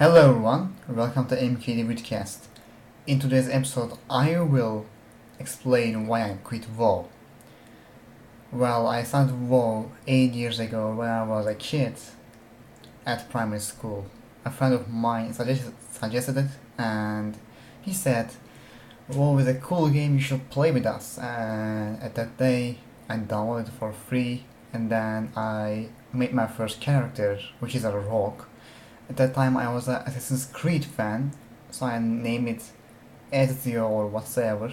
Hello everyone, welcome to MKD Vidcast. In today's episode, I will explain why I quit WoW. Well, I started WoW 8 years ago when I was a kid at primary school. A friend of mine suggested it, and he said, WoW is a cool game, you should play with us. And at that day, I downloaded it for free, and then I made my first character, which is a rogue. At that time, I was an Assassin's Creed fan, so I named it Ezio or whatsoever.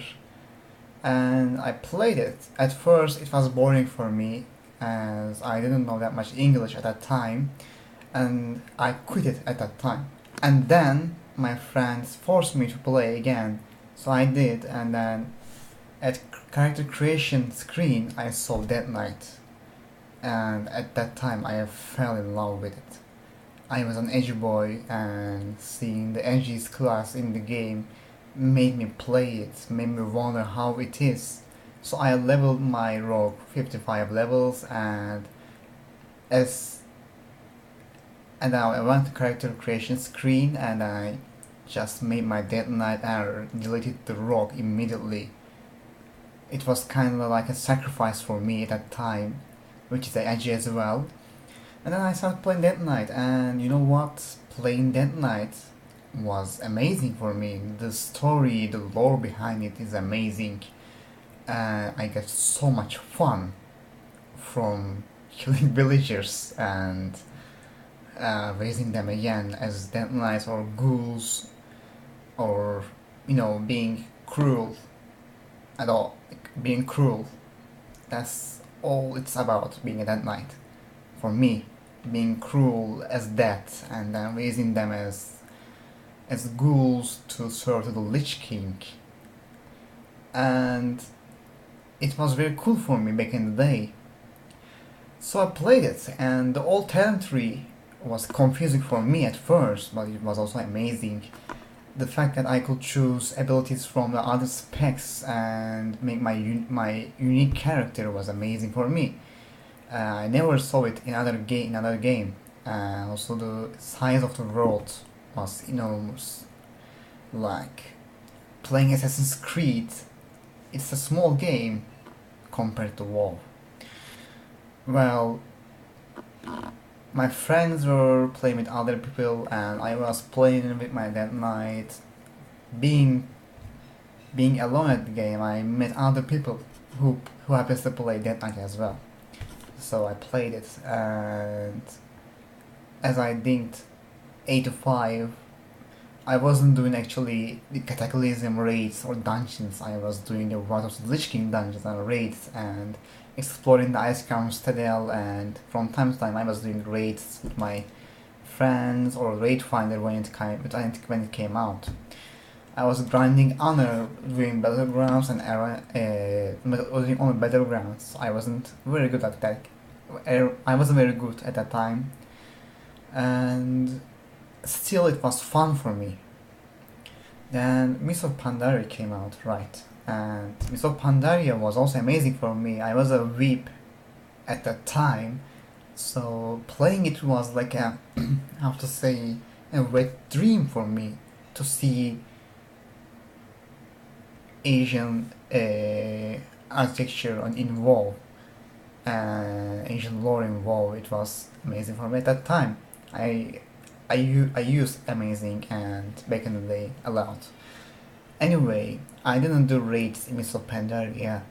And I played it. At first, it was boring for me, as I didn't know that much English at that time, and I quit it at that time. And then my friends forced me to play again, so I did. And then at character creation screen, I saw Dead Knight, and at that time, I fell in love with it. I was an edgy boy, and seeing the edgiest class in the game made me play it, made me wonder how it is. So I leveled my rogue 55 levels, as and now I went to character creation screen, and I just made my Dead Knight and deleted the rogue immediately. It was kind of like a sacrifice for me at that time, which is edgy as well. And then I started playing Dead Knight, and you know what? Playing Dead Knight was amazing for me. The story, the lore behind it is amazing. I get so much fun from killing villagers and raising them again as Dead Knights or ghouls, or being cruel at all. Being cruel. That's all it's about, being a Dead Knight. For me, being cruel as that, and then raising them as ghouls to serve to the Lich King. And it was very cool for me back in the day. So I played it, and the old talent tree was confusing for me at first, but it was also amazing. The fact that I could choose abilities from the other specs and make my unique character was amazing for me. I never saw it in another game. Also, the size of the world was enormous. Like playing Assassin's Creed, it's a small game compared to WoW. Well, my friends were playing with other people, and I was playing with my Dead Knight. Being alone at the game, I met other people who happens to play Dead Knight as well. So I played it, and as I dinked 85, I wasn't doing actually the Cataclysm raids or dungeons. I was doing the Wrath of the Lich King dungeons and raids, and exploring the Ice Crown Citadel, and from time to time I was doing raids with my friends or Raid Finder when it came out. I was grinding honor doing battlegrounds and doing only battlegrounds. I wasn't very good at that. I wasn't very good at that time, and still it was fun for me. Then Mists of Pandaria came out, right? And Mists of Pandaria was also amazing for me. I was a weep at that time, so playing it was like a, how to say, a wet dream for me to see Asian architecture in WoW, Asian lore in WoW. It was amazing for me at that time. I used amazing and back in the day a lot. Anyway, I didn't do raids in Mists of Pandaria.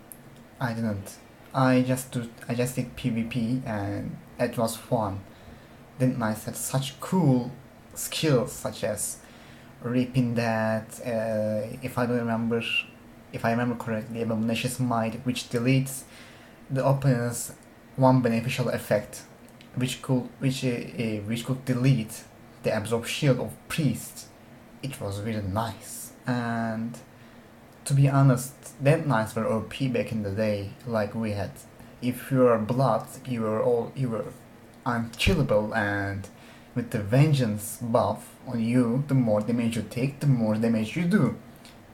I didn't. I just did PvP, and it was fun. Then I had such cool skills such as reaping that. If I remember correctly, Abomination's Might, which deletes the opponent's one beneficial effect, which could delete the Absorb Shield of Priest. It was really nice, and to be honest, Dead Knights were OP back in the day. Like we had, if you were blood, you were unkillable, and with the Vengeance buff on you, the more damage you take, the more damage you do.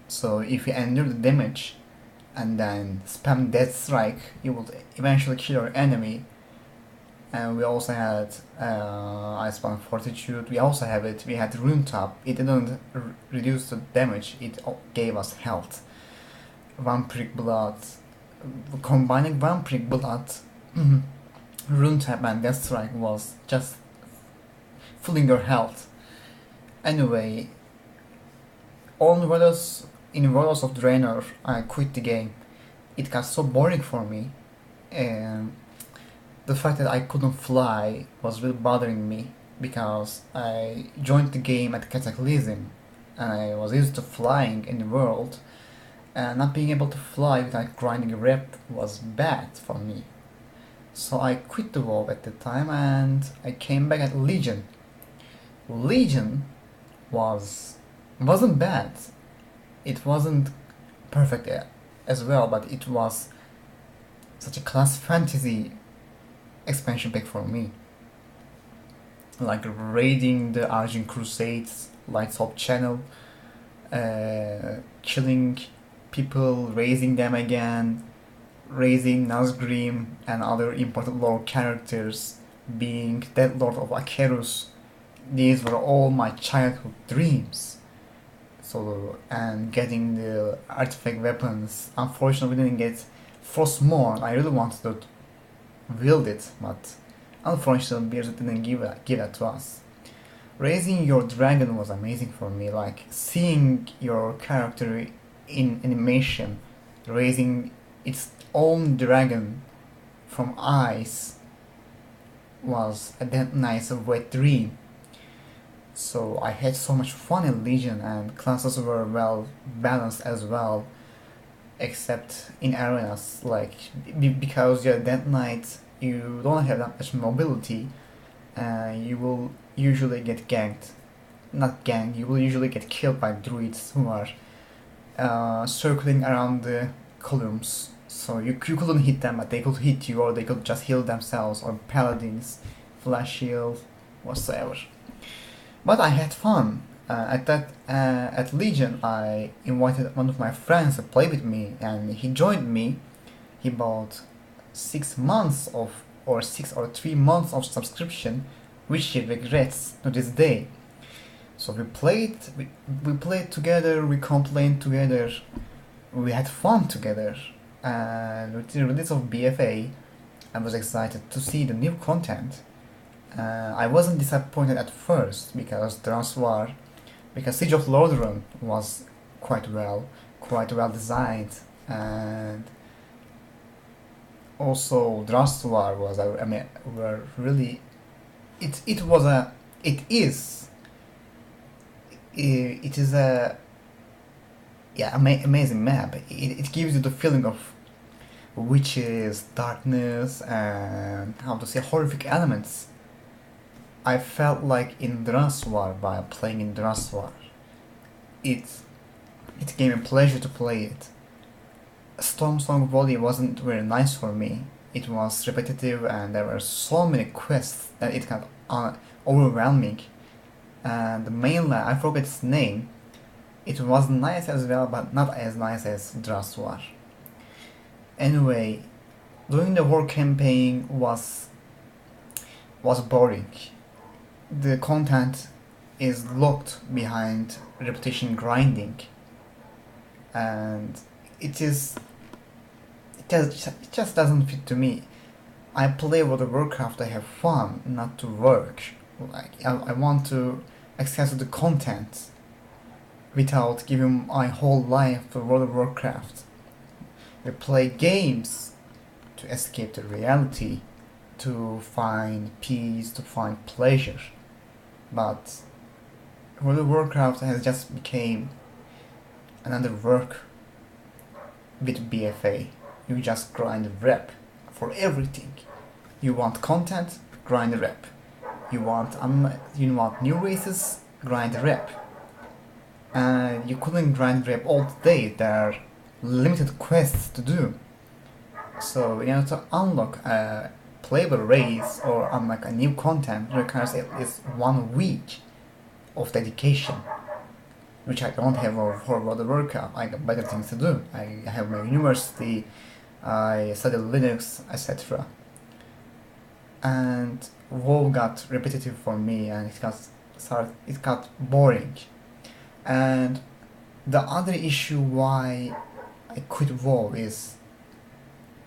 So if you endure the damage and then spam Death Strike, you will eventually kill your enemy and we also had Iceborne Fortitude. We also have it. We had Rune Top. It didn't reduce the damage. It gave us health. Vampiric Blood. Combining Vampiric Blood, Rune Tap and Death Strike was just filling your health. Anyway, in Warlords of Draenor, I quit the game. It got so boring for me, and the fact that I couldn't fly was really bothering me because I joined the game at Cataclysm and I was used to flying in the world, and not being able to fly without grinding a rep was bad for me. So I quit the WoW at the time and I came back at Legion. Legion wasn't bad. It wasn't perfect as well, but it was such a class fantasy expansion pack for me. Like raiding the Argent Crusades, Lights Up channel, killing people, raising them again, raising Nazgrim and other important lore characters, being Dead Lord of Akerus. These were all my childhood dreams. So, and getting the artifact weapons. Unfortunately, we didn't get Frostmourne. I really wanted to wield it, but unfortunately, Blizzard didn't give that to us. Raising your dragon was amazing for me, like seeing your character in animation, raising its own dragon from ice was a damn nice wet dream. So I had so much fun in Legion, and classes were well balanced as well, except in arenas, like because you're Dead Knight, you don't have that much mobility, you will usually get ganked. Not ganked, you will usually get killed by druids who are circling around the columns. So you couldn't hit them, but they could hit you, or they could just heal themselves, or paladins, flash shield, whatsoever. But I had fun. At Legion, I invited one of my friends to play with me, and he joined me. He bought 6 months of, or 3 months of subscription, which he regrets to this day. So we played together, we complained together, we had fun together, and with the release of BFA, I was excited to see the new content. I wasn't disappointed at first because Siege of Lordaeron was quite well designed, and also Drustvar was amazing map. It gives you the feeling of witches, darkness, and horrific elements. I felt like in Drustvar by playing in Drustvar. It gave me pleasure to play it. Stormsong Volley wasn't very nice for me. It was repetitive and there were so many quests that it got overwhelming. And the mainland, I forget its name, it was nice as well, but not as nice as Drustvar. Anyway, doing the war campaign was boring. The content is locked behind repetition grinding, and it just doesn't fit to me. I play World of Warcraft to have fun, not to work. Like I want to access the content without giving my whole life to World of Warcraft. We play games to escape the reality, to find peace, to find pleasure. But World of Warcraft has just become another work with BFA. You just grind rep for everything. You want content, grind rep. You want new races, grind rep. And you couldn't grind rep all day. There are limited quests to do. So in order to unlock a playable race or unlock a new content requires at least 1 week of dedication, which I don't have for World of Warcraft. I got better things to do. I have my university, I study Linux, etc. and WoW got repetitive for me, and it got boring. And the other issue why I quit WoW is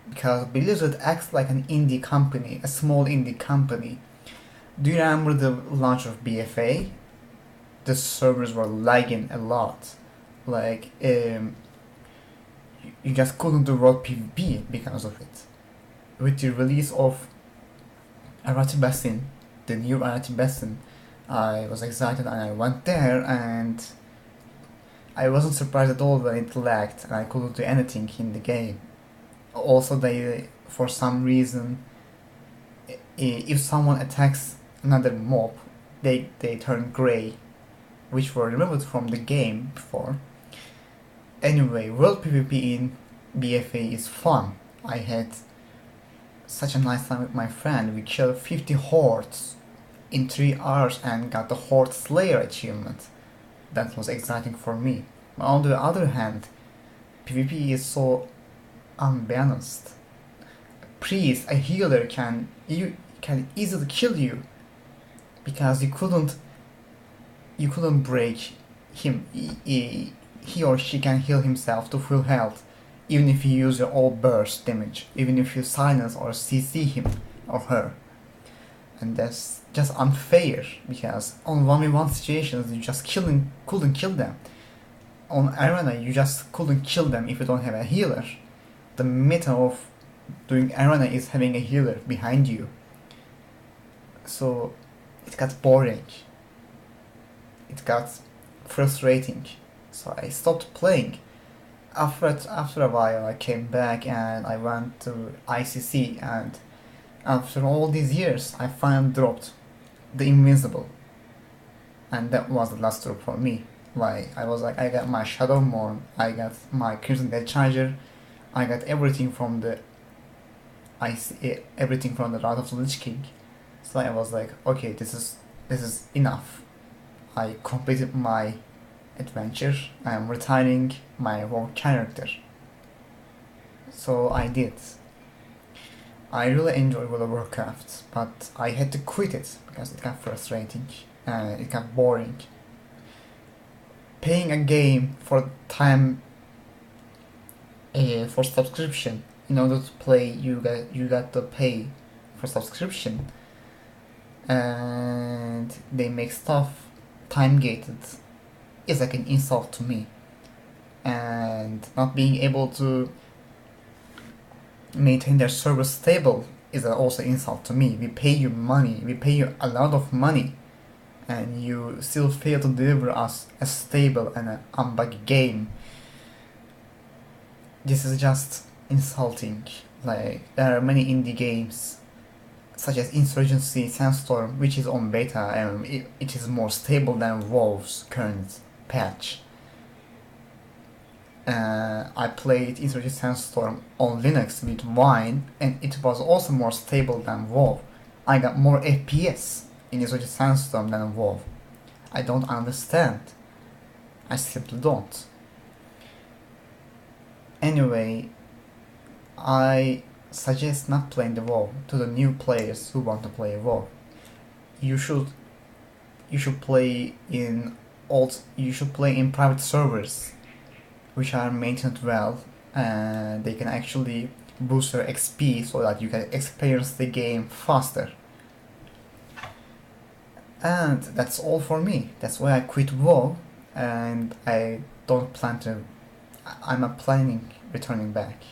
because Blizzard acts like an indie company, a small indie company. Do you remember the launch of BFA? The servers were lagging a lot. Like, you just couldn't do world PvP because of it. With the release of Arati Basin, the new Arati Basin, I was excited and I went there, and I wasn't surprised at all when it lagged and I couldn't do anything in the game. Also, they, for some reason, if someone attacks another mob, they turn grey, which were removed from the game before. Anyway, world PvP in BFA is fun. I had such a nice time with my friend. We killed 50 hordes in 3 hours and got the Horde Slayer achievement. That was exciting for me. But on the other hand, PvP is so unbalanced. A priest, a healer can easily kill you because you couldn't break him. He or she can heal himself to full health, even if you use your all burst damage, even if you silence or CC him or her. And that's just unfair, because on 1v1 situations you just couldn't kill them. On arena you just couldn't kill them if you don't have a healer. The meta of doing arena is having a healer behind you. So it got boring. It got frustrating. So I stopped playing. After a while I came back and I went to ICC, and after all these years I finally dropped the Invincible. And that was the last drop for me. Like, I was like, I got my Shadowmourne, I got my Crimson Dead Charger, I got everything from the Wrath of the Lich King. So I was like, okay, this is enough. I completed my adventure. I am retiring my WoW character. So I did. I really enjoy World of Warcraft, but I had to quit it because it got frustrating and it got boring. Paying a game for time for subscription, in order to play, you got to pay for subscription, and they make stuff time gated. Is like an insult to me, and not being able to maintain their server stable is also insult to me. We pay you money, we pay you a lot of money, and you still fail to deliver us a stable and an unbugged game. This is just insulting. Like, there are many indie games such as Insurgency Sandstorm, which is on beta, and it is more stable than WoW's current patch. I played Insurgency Sandstorm on Linux with Wine, and it was also more stable than WoW. I got more FPS in Insurgency Sandstorm than WoW. I don't understand. I simply don't. Anyway, I suggest not playing the WoW to the new players who want to play WoW. You should play in private servers, which are maintained well, and they can actually boost your XP so that you can experience the game faster. And that's all for me. That's why I quit WoW, and I'm not planning returning back.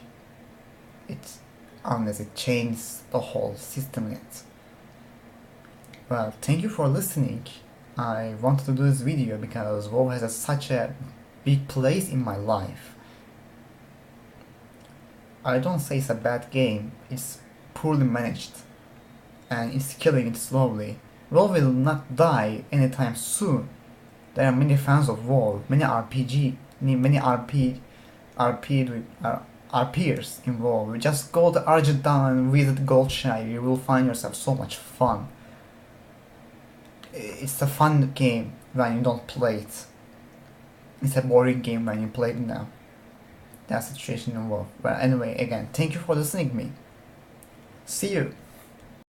Unless it changes the whole system yet. Well, thank you for listening. I wanted to do this video because WoW has such a big place in my life. I don't say it's a bad game, it's poorly managed, and it's killing it slowly. WoW will not die anytime soon. There are many fans of WoW, many RPers in WoW. You just go to Argentan and visit Goldshire, you will find yourself so much fun. It's a fun game when you don't play it. It's a boring game when you play it now. That's the situation in WoW. Well, anyway, again, thank you for listening to me. See you.